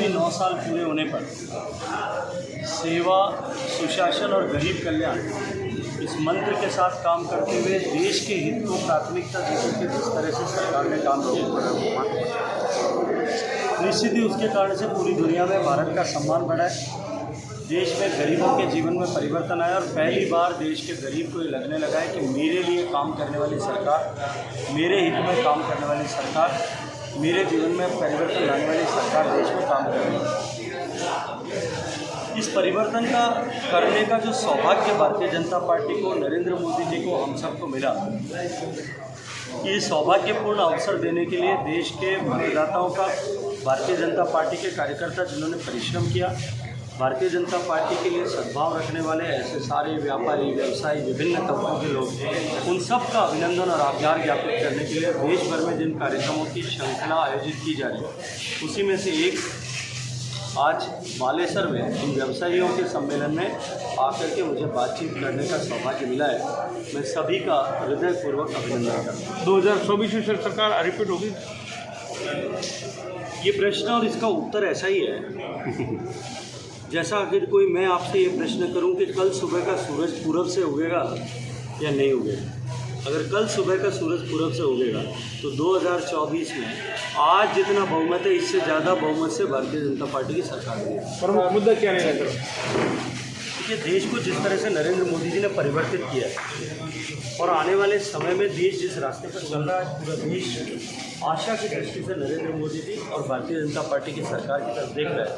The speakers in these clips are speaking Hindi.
भी 9 साल पूरे होने पर सेवा, सुशासन और गरीब कल्याण इस मंत्र के साथ काम करते हुए देश के हित को प्राथमिकता देते हुए जिस तरह से सरकार ने काम किया, निश्चित ही उसके कारण से पूरी दुनिया में भारत का सम्मान बढ़ा है। देश में गरीबों के जीवन में परिवर्तन आया और पहली बार देश के गरीब को ये लगने लगा है कि मेरे लिए काम करने वाली सरकार, मेरे हित में काम करने वाली सरकार, मेरे जीवन में परिवर्तन लाने वाली सरकार देश में काम कर रही है। इस परिवर्तन का करने का जो सौभाग्य भारतीय जनता पार्टी को, नरेंद्र मोदी जी को, हम सबको मिला, ये सौभाग्यपूर्ण अवसर देने के लिए देश के मतदाताओं का, भारतीय जनता पार्टी के कार्यकर्ता जिन्होंने परिश्रम किया, भारतीय जनता पार्टी के लिए सद्भाव रखने वाले ऐसे सारे व्यापारी, व्यवसायी, विभिन्न तबकों के लोग, उन सब का अभिनंदन और आभार ज्ञापित करने के लिए देश भर में जिन कार्यक्रमों की श्रृंखला आयोजित की जा रही है, उसी में से एक आज बालेसर में इन व्यवसायियों के सम्मेलन में आकर के मुझे बातचीत करने का सौभाग्य मिला है। मैं सभी का हृदयपूर्वक अभिनंदन करता हूँ। 2024 में सरकार रिपीट होगी? ये प्रश्न और इसका उत्तर ऐसा ही है जैसा अगर कोई मैं आपसे ये प्रश्न करूं कि कल सुबह का सूरज पूरब से उगेगा या नहीं उगेगा। अगर कल सुबह का सूरज पूरब से उगेगा तो 2024 में आज जितना बहुमत है इससे ज़्यादा बहुमत से भारतीय जनता पार्टी की सरकार बनेगी। प्रमुख मुद्दा क्या नहीं रहता? देखिए, देश को जिस तरह से नरेंद्र मोदी जी ने परिवर्तित किया है और आने वाले समय में देश जिस रास्ते पर चल रहा है, पूरा देश आशा की दृष्टि से नरेंद्र मोदी जी और भारतीय जनता पार्टी की सरकार की तरफ देख रहा है।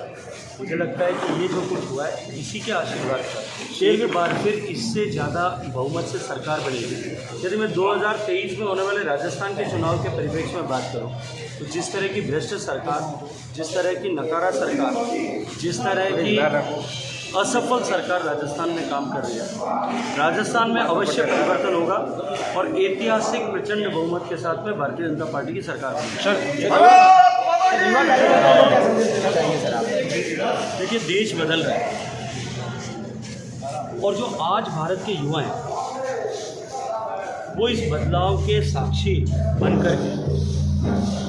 मुझे लगता है कि ये जो कुछ हुआ है इसी के आशीर्वाद पर एक बार फिर इससे ज़्यादा बहुमत से सरकार बनेगी। यदि मैं 2023 में होने वाले राजस्थान के चुनाव के परिप्रेक्ष्य में बात करूं तो जिस तरह की भ्रष्ट सरकार, जिस तरह की नकारा सरकार, जिस तरह की असफल सरकार राजस्थान में काम कर रही है, राजस्थान में अवश्य परिवर्तन होगा और ऐतिहासिक प्रचंड बहुमत के साथ में भारतीय जनता पार्टी की सरकार बनेगी। देखिए, देश बदल रहा है और जो आज भारत के युवा हैं वो इस बदलाव के साक्षी बनकर के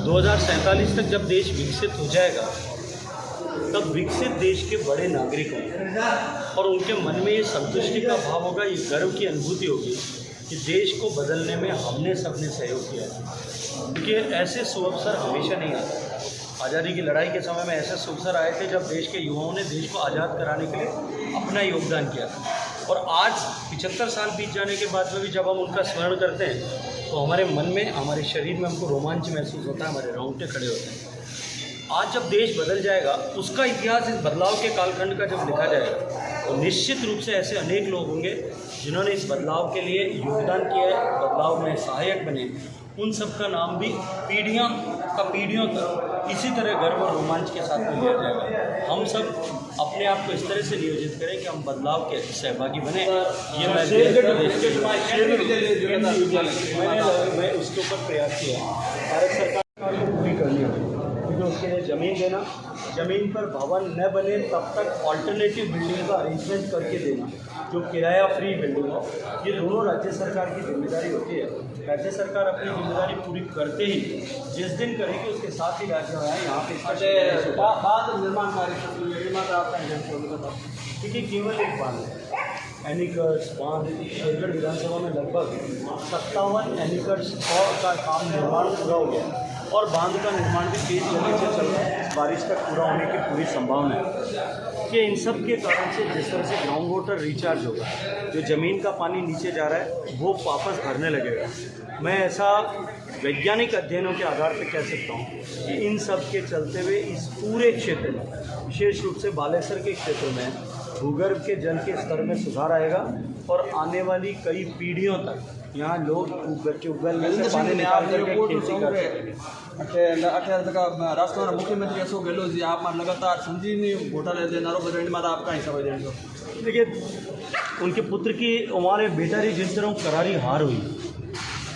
2047 तक जब देश विकसित हो जाएगा तब विकसित देश के बड़े नागरिक होंगे और उनके मन में ये संतुष्टि का भाव होगा, ये गर्व की अनुभूति होगी कि देश को बदलने में हमने सबने सहयोग किया है। क्योंकि ऐसे सुअवसर हमेशा नहीं आते। आज़ादी की लड़ाई के समय में ऐसे अवसर आए थे जब देश के युवाओं ने देश को आज़ाद कराने के लिए अपना योगदान किया था और आज 75 साल बीत जाने के बाद में भी जब हम उनका स्मरण करते हैं तो हमारे मन में, हमारे शरीर में हमको रोमांच महसूस होता है, हमारे रोंगटे खड़े होते हैं। आज जब देश बदल जाएगा, उसका इतिहास इस बदलाव के कालखंड का जब लिखा जाएगा तो निश्चित रूप से ऐसे अनेक लोग होंगे जिन्होंने इस बदलाव के लिए योगदान किया है, बदलाव में सहायक बने। उन सब का नाम भी पीढ़ियों तक इसी तरह गर्व और रोमांच के साथ में लिया जाएगा। हम सब अपने आप को इस तरह से नियोजित करें कि हम बदलाव के सहभागी बने। ये मैं उसके ऊपर प्रयास किया। भारत सरकार को पूरी करनी है क्योंकि उसके लिए ज़मीन देना, ज़मीन पर भवन न बने तब तक ऑल्टरनेटिव बिल्डिंग का अरेंजमेंट करके देना, जो किराया फ्री बिल्डिंग हो, ये दोनों राज्य सरकार की जिम्मेदारी होती है। राज्य सरकार अपनी जिम्मेदारी पूरी करते ही जिस दिन करेगी उसके साथ ही राज्य यहाँ पे बाद निर्माण कार्य क्योंकि केवल एक बांध है। एनिकर्स बांध शेरगढ़ विधानसभा में लगभग 57 एनिकर्स का काम निर्माण पूरा हो गया और बांध का निर्माण भी तेज गति से चल रहा है। बारिश तक पूरा होने की पूरी संभावना है कि इन सब के कारण से जिस तरह से ग्राउंड वाटर रिचार्ज होगा, जो ज़मीन का पानी नीचे जा रहा है वो वापस भरने लगेगा। मैं ऐसा वैज्ञानिक अध्ययनों के आधार पर कह सकता हूँ कि इन सब के चलते हुए इस पूरे क्षेत्र में, विशेष रूप से बालेसर के क्षेत्र में भूगर्भ के जल के स्तर में सुधार आएगा और आने वाली कई पीढ़ियों तक यहाँ लोग ट्यूबवेल में से पानी निकाल करके खेती कर सकें। राष्ट्र मुख्यमंत्री अशोक गहलोत जी आप लगातार संजीवनी घोटाले दे नारो बदलने में आपका हिसाब है? देखिए, उनके पुत्र की हमारे बेटा री जिन तरह करारी हार हुई,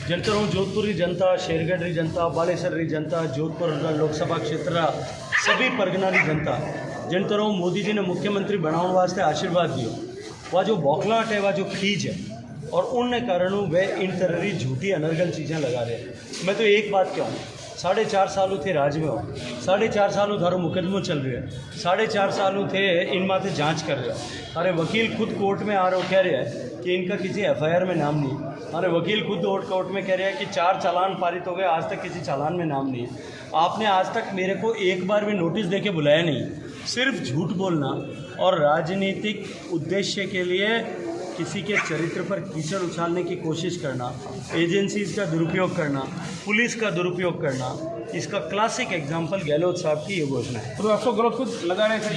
जिन तरह जोधपुर की जनता, शेरगढ़ की जनता, बालेसर की जनता, जोधपुर लोकसभा क्षेत्र सभी परगना की जनता, जिन तरह मोदी जी ने मुख्यमंत्री बनाने वास्ते आशीर्वाद दियो, वह जो बौखलाहट है, वह जो खींच है और उन कारणों वे इन तरह की झूठी अनर्गल चीज़ें लगा रहे हैं। मैं तो एक बात कहूँ 4.5 साल थे राज में हो, 4.5 साल थारो मुकदमो चल रहा है, 4.5 साल थे इन माथे जांच कर रहे हो। अरे वकील खुद कोर्ट में आ रहे हो कह रहा है कि इनका किसी FIR में नाम नहीं है। अरे वकील खुद कोर्ट में कह रहे हैं कि 4 चालान पारित हो गए, आज तक किसी चालान में नाम नहीं है। आपने आज तक मेरे को एक बार भी नोटिस दे के बुलाया नहीं, सिर्फ झूठ बोलना और राजनीतिक उद्देश्य के लिए किसी के चरित्र पर कीचड़ उछालने की कोशिश करना, एजेंसीज का दुरुपयोग करना, पुलिस का दुरुपयोग करना, इसका क्लासिक एग्जाम्पल गहलोत साहब की ये घोषणा है। तो 100 करोड़ खुद लगा रहे हैं सर,